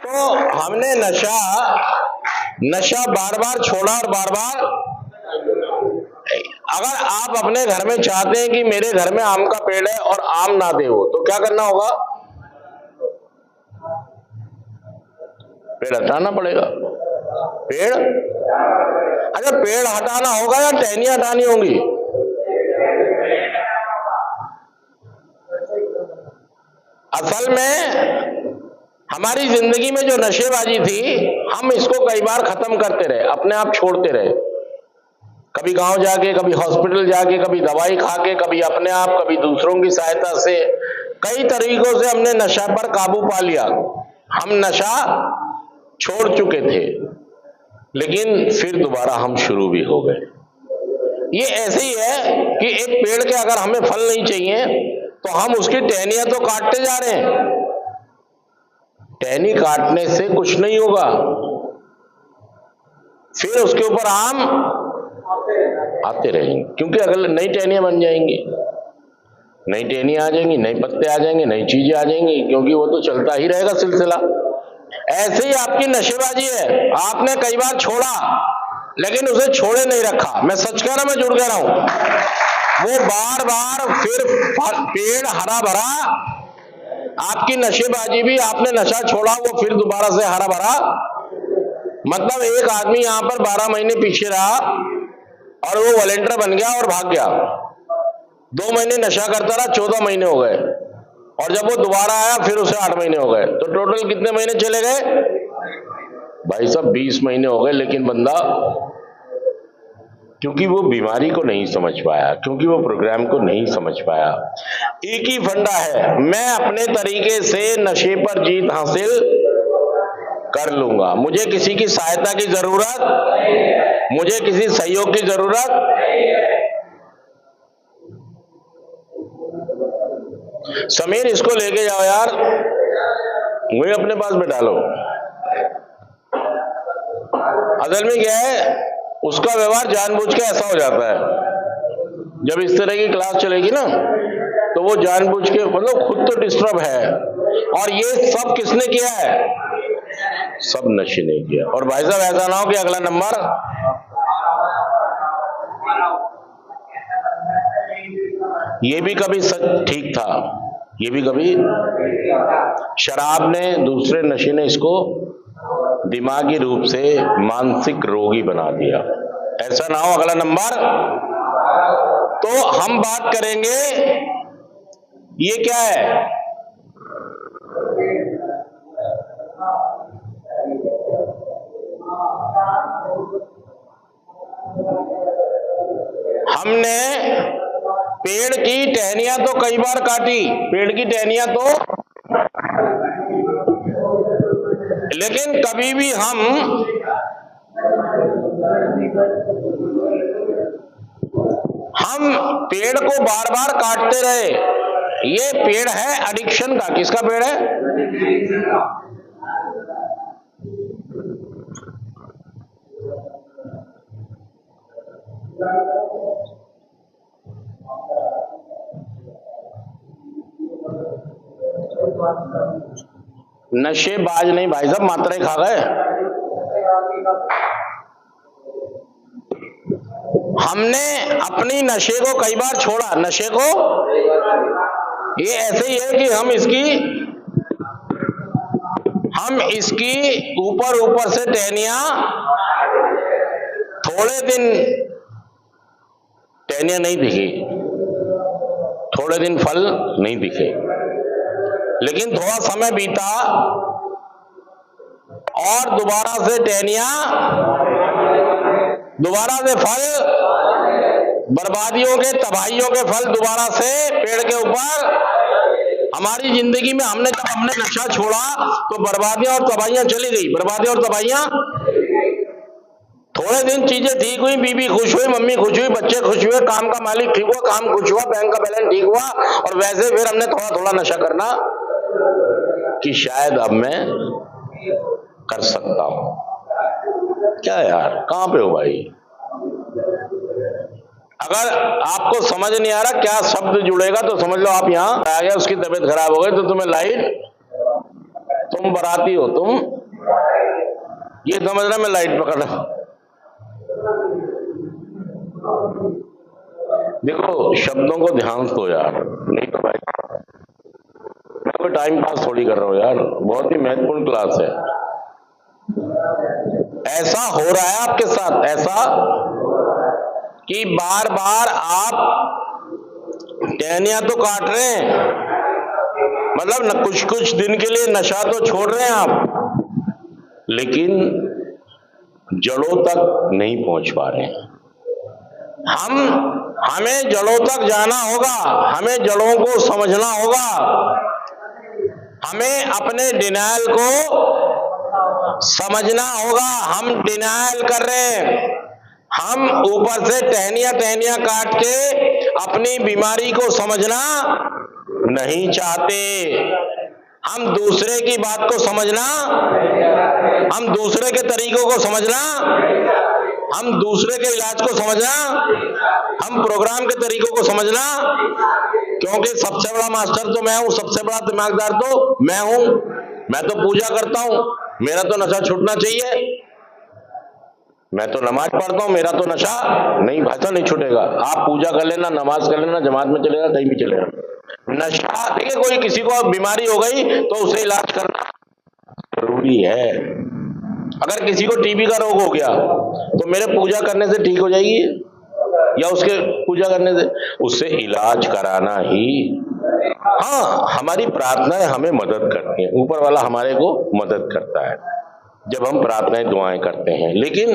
तो हमने नशा बार बार छोड़ा और बार बार, अगर आप अपने घर में चाहते हैं कि मेरे घर में आम का पेड़ है और आम ना दे वो, तो क्या करना होगा? पेड़ हटाना पड़ेगा। पेड़, अच्छा पेड़ हटाना होगा या टहनियां हटानी होंगी? असल में हमारी जिंदगी में जो नशेबाजी थी, हम इसको कई बार खत्म करते रहे, अपने आप छोड़ते रहे। कभी गांव जाके, कभी हॉस्पिटल जाके, कभी दवाई खा के, कभी अपने आप, कभी दूसरों की सहायता से, कई तरीकों से हमने नशा पर काबू पा लिया। हम नशा छोड़ चुके थे, लेकिन फिर दोबारा हम शुरू भी हो गए। ये ऐसे ही है कि एक पेड़ के अगर हमें फल नहीं चाहिए तो हम उसकी टहनियां तो काटते जा रहे हैं। टहनी काटने से कुछ नहीं होगा, फिर उसके ऊपर आम आते रहेंगे, क्योंकि अगले नई टहनियां बन जाएंगी, नई टहनियां आ जाएंगी, नए पत्ते आ जाएंगे, नई चीजें आ जाएंगी, क्योंकि वो तो चलता ही रहेगा सिलसिला। ऐसे ही आपकी नशेबाजी है, आपने कई बार छोड़ा लेकिन उसे छोड़े नहीं रखा। मैं सच कह रहा, मैं जुड़ कह रहा हूं, वो बार बार फिर पेड़ हरा भरा, आपकी नशेबाजी भी, आपने नशा छोड़ा वो फिर दोबारा से हरा भरा। मतलब एक आदमी यहां पर 12 महीने पीछे रहा और वो वॉलंटियर बन गया और भाग गया। 2 महीने नशा करता रहा, 14 महीने हो गए, और जब वो दोबारा आया फिर उसे 8 महीने हो गए, तो टोटल कितने महीने चले गए भाई साहब? 20 महीने हो गए। लेकिन बंदा, क्योंकि वो बीमारी को नहीं समझ पाया, क्योंकि वो प्रोग्राम को नहीं समझ पाया। एक ही फंडा है, मैं अपने तरीके से नशे पर जीत हासिल कर लूंगा। मुझे किसी की सहायता की जरूरत, मुझे किसी सहयोग की जरूरत। समीर, इसको लेके जाओ यार, मुझे अपने पास बैठा लो। असल में क्या है, उसका व्यवहार जानबूझ के ऐसा हो जाता है। जब इस तरह की क्लास चलेगी ना, तो वो जानबूझ के, मतलब खुद तो डिस्टर्ब है, और ये सब किसने किया है? सब नशे ने किया। और भाई साहब ऐसा ना हो कि अगला नंबर, ये भी कभी सच ठीक था, ये भी कभी शराब ने, दूसरे नशे ने इसको दिमागी रूप से मानसिक रोगी बना दिया। ऐसा ना हो अगला नंबर। तो हम बात करेंगे, ये क्या है? हमने पेड़ की टहनियां तो कई बार काटी, पेड़ की टहनियां तो, लेकिन कभी भी हम पेड़ को बार बार काटते रहे। ये पेड़ है एडिक्शन का। किसका पेड़ है? नशे बाज नहीं भाई साहब, मात्रा खा गए। हमने अपनी नशे को कई बार छोड़ा। नशे को, ये ऐसे ही है कि हम इसकी ऊपर से टहनियां, थोड़े दिन टहनियां नहीं दिखी, थोड़े दिन फल नहीं दिखे, लेकिन थोड़ा समय बीता और दोबारा से टहनियां, दोबारा से फल, बर्बादियों के, तबाहियों के फल दोबारा से पेड़ के ऊपर। हमारी जिंदगी में हमने नशा छोड़ा तो बर्बादियां और तबाहियां चली गई। बर्बादियां और तबाहियां, थोड़े दिन चीजें ठीक हुई, बीबी खुश हुई, मम्मी खुश हुई, बच्चे खुश हुए, काम का मालिक ठीक हुआ, काम खुश हुआ, बैंक का बैलेंस ठीक हुआ, और वैसे फिर हमने थोड़ा थोड़ा नशा करना कि शायद अब मैं कर सकता हूं। क्या यार, कहां पे हो भाई? अगर आपको समझ नहीं आ रहा क्या शब्द जुड़ेगा तो समझ लो आप यहां आ गया, उसकी तबीयत खराब हो गई तो तुम्हें लाइट तुम बाराती हो, तुम ये समझना मैं लाइट पकड़ रहा हूं। देखो शब्दों को ध्यान दो यार, नहीं तो भाई मैं कोई टाइम पास थोड़ी कर रहा हूं यार, बहुत ही महत्वपूर्ण क्लास है। ऐसा हो रहा है आपके साथ, ऐसा कि बार बार आप टहनियां तो काट रहे हैं, मतलब न कुछ कुछ दिन के लिए नशा तो छोड़ रहे हैं आप, लेकिन जड़ों तक नहीं पहुंच पा रहे हैं। हमें जड़ों तक जाना होगा, हमें जड़ों को समझना होगा, हमें अपने डिनायल को समझना होगा। हम डिनायल कर रहे हैं, हम ऊपर से टहनियां काट के अपनी बीमारी को समझना नहीं चाहते। हम दूसरे की बात को समझना, हम दूसरे के तरीकों को समझना, हम दूसरे के इलाज को समझना, हम प्रोग्राम के तरीकों को समझना, क्योंकि सबसे बड़ा मास्टर तो मैं हूं, सबसे बड़ा दिमागदार तो मैं हूं। मैं तो पूजा करता हूं, मेरा तो नशा छूटना चाहिए। मैं तो नमाज पढ़ता हूं, मेरा तो नशा नहीं छूटेगा। आप पूजा कर लेना, नमाज कर लेना, जमात में चलेगा, कहीं भी चलेगा। नशा, देखिए कोई किसी को बीमारी हो गई तो उसे इलाज करना जरूरी है। अगर किसी को टीबी का रोग हो गया तो मेरे पूजा करने से ठीक हो जाएगी, या उसके पूजा करने से, उससे इलाज कराना ही। हाँ, हमारी प्रार्थनाएं हमें मदद करती हैं, ऊपर वाला हमारे को मदद करता है जब हम प्रार्थनाएं दुआएं करते हैं, लेकिन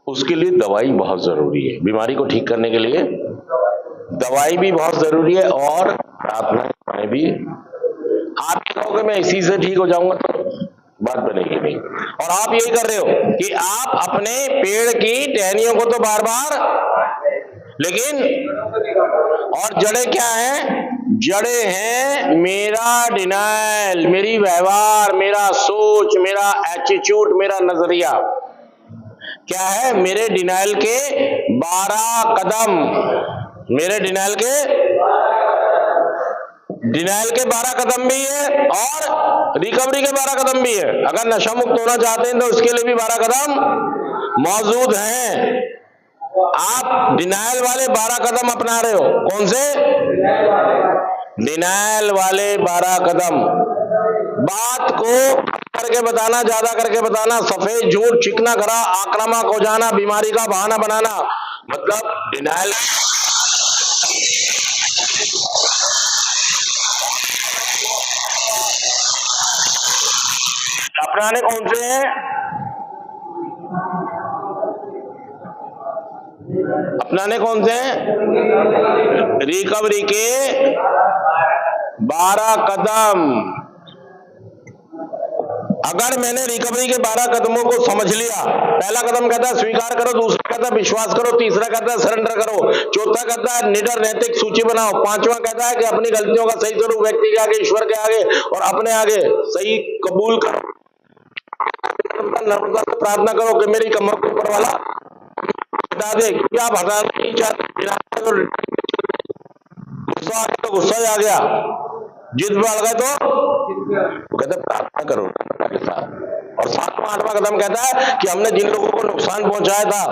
उसके लिए दवाई बहुत जरूरी है। बीमारी को ठीक करने के लिए दवाई भी बहुत जरूरी है और प्रार्थनाएं भी। आप कहोगे मैं इसी से ठीक हो जाऊंगा, तो बात बनेगी नहीं। और आप यही कर रहे हो कि आप अपने पेड़ की टहनियों को तो बार बार, लेकिन और जड़ें क्या हैं? जड़ें हैं मेरा डिनायल, मेरी व्यवहार, मेरा सोच, मेरा एटीट्यूड, मेरा नजरिया। क्या है? मेरे डिनायल के 12 कदम, मेरे डिनायल के 12 कदम भी है और रिकवरी के 12 कदम भी है। अगर नशा मुक्त होना चाहते हैं तो उसके लिए भी 12 कदम मौजूद हैं। आप डिनायल वाले 12 कदम अपना रहे हो। कौन से? डिनायल वाले 12 कदम। बात को करके बताना, ज्यादा करके बताना, सफेद झूठ, चिकना खरा, आक्रामक हो जाना, बीमारी का बहाना बनाना, मतलब डिनायल। अपनाने कौन से हैं? अपनाने कौन से हैं? रिकवरी के 12 कदम। अगर मैंने रिकवरी के 12 कदमों को समझ लिया, पहला कदम कहता है स्वीकार करो, दूसरा कहता है विश्वास करो, तीसरा कहता है सरेंडर करो, चौथा कहता है निडर नैतिक सूची बनाओ, पांचवा कहता है कि अपनी गलतियों का सही स्वरूप व्यक्ति के आगे, ईश्वर के आगे और अपने आगे सही कबूल करो। नर्मदा से प्रार्थना करो कि मेरी कमर के ऊपर वाला हटा दे, क्योंकि आप हटाना नहीं चाहते। गुस्सा तो गुस्सा आ गया, जिद बढ़ गए तो कहते प्रार्थना करो के साथ। और 7वां 8वां कदम कहता है कि हमने जिन लोगों को नुकसान पहुंचाया था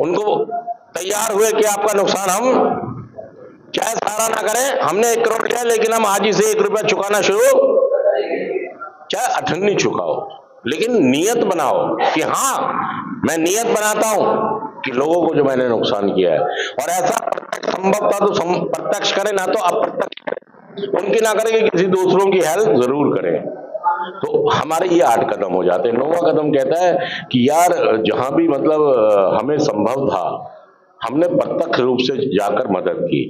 उनको तैयार हुए कि आपका नुकसान हम चाहे सारा ना करें। हमने 1 करोड़ लिया, लेकिन हम आज ही से 1 रुपया चुकाना शुरू, चाहे अठन्नी चुकाओ, लेकिन नियत बनाओ कि हाँ मैं नियत बनाता हूं कि लोगों को जो मैंने नुकसान किया है, और ऐसा संभव था तो प्रत्यक्ष करें, ना तो अप्रत्यक्ष करें, उनकी ना करें कि किसी दूसरों की हेल्प जरूर करें। तो हमारे ये 8 कदम हो जाते हैं। 9वां कदम कहता है कि यार जहां भी मतलब हमें संभव था हमने प्रत्यक्ष रूप से जाकर मदद की।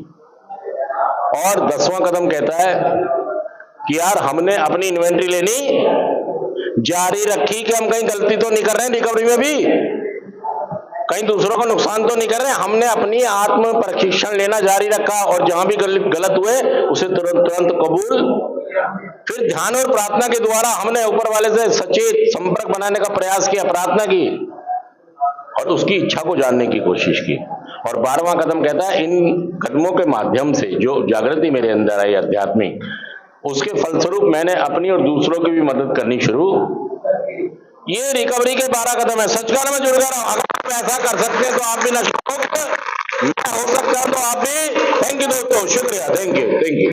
और 10वां कदम कहता है कि यार हमने अपनी इन्वेंट्री लेनी जारी रखी कि हम कहीं गलती तो नहीं कर रहे हैं, रिकवरी में भी कहीं दूसरों का नुकसान तो नहीं कर रहे हैं। हमने अपनी आत्म प्रशिक्षण लेना जारी रखा और जहां भी गलत हुए उसे तुरंत कबूल। फिर ध्यान और प्रार्थना के द्वारा हमने ऊपर वाले से सचेत संपर्क बनाने का प्रयास किया, प्रार्थना की और उसकी इच्छा को जानने की कोशिश की। और 12वां कदम कहता है इन कदमों के माध्यम से जो जागृति मेरे अंदर आई आध्यात्मिक, उसके फलस्वरूप मैंने अपनी और दूसरों की भी मदद करनी शुरू। ये रिकवरी के 12 कदम है। सचखंड में जुड़ कर अगर आप ऐसा कर सकते हैं तो आप भी नशा मुक्त, मैं हो सकता हूं तो आप भी। थैंक यू दोस्तों, शुक्रिया, थैंक यू।